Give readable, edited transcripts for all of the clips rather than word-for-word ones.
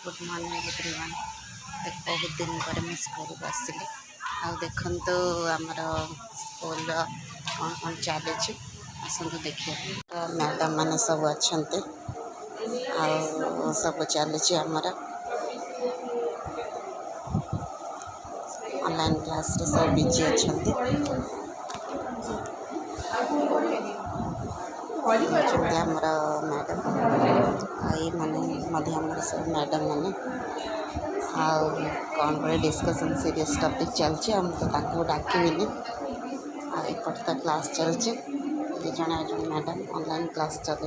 Good morning everyone. बहुत दिन पर मैं स्कूल को आसिली आउ देखु आमर स्कूल कौन कौन चली आसतु देखिए। मैडम मैंने सब अच्छा सब चली आमर ऑनलाइन क्लास रे सब बिजी अच्छा आमर मैडम आई मैंने सब मैडम मैंने कौन बड़े डिस्कसन सीरियस टॉपिक चलती तो डाकबी आपट तो क्लास चलती जड़े जन मैडम ऑनलाइन क्लास चल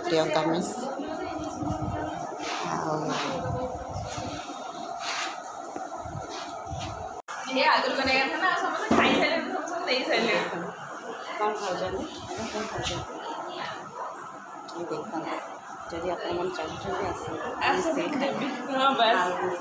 प्रियंका मिस कौन खाऊ देखते जदि आप चाहते राग है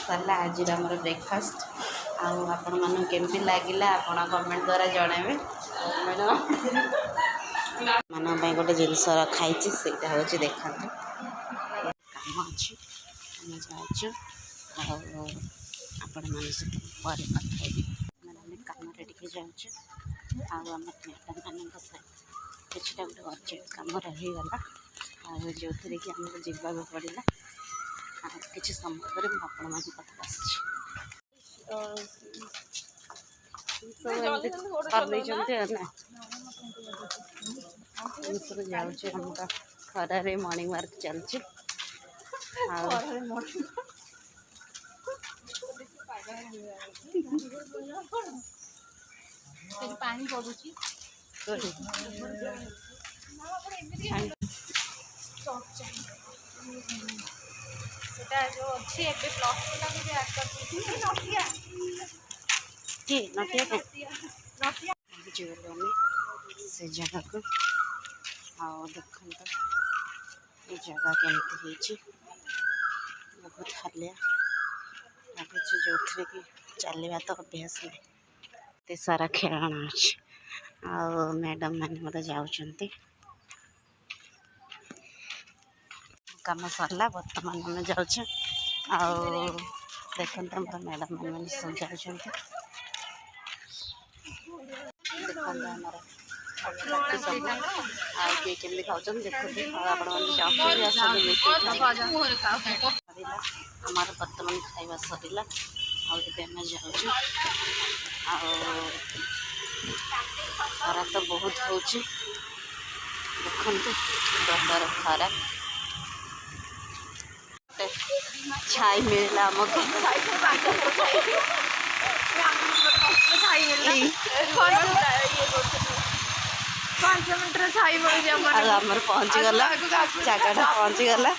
सरला आज ब्रेकफास्ट आपण मन केमती लगे आप कमेंट द्वारा जनइबे मान गोटे जिनस खाई से देखा कम अच्छी जाऊँ आपण मान सहित कम जाऊँ आम मैडम मान सहित किसी गोटे अर्जेंट कम रहीगला जो थी कि आमको जावाक पड़ा किसी समय पर आपण मान जाऊँ खरारे मॉर्निंग वर्क चलती पानी पड़ुची सेटा जो अच्छी एबे प्लस वाला भी ऐड कर दी नटिया से जगह को देख ये जगह केमती बहुत हालिया लगुच जो थे कि चलवा तो अभ्यास नहीं एत सारा खेलना अच्छे मैडम मैंने मत जाऊँच कम सरला बर्तमान आम जाऊँ देखते हमारे मैडम मैंने सब जाऊँ किए केमी खाऊँ देखते आमर बर्तमान खाଇବା सरला आम जाऊँ खरा तो बहुत हो देखते प्रकार खरा छाई मिलला आमको 5 मिनट छाई आमर पहुँची गला जगह पहुँची गला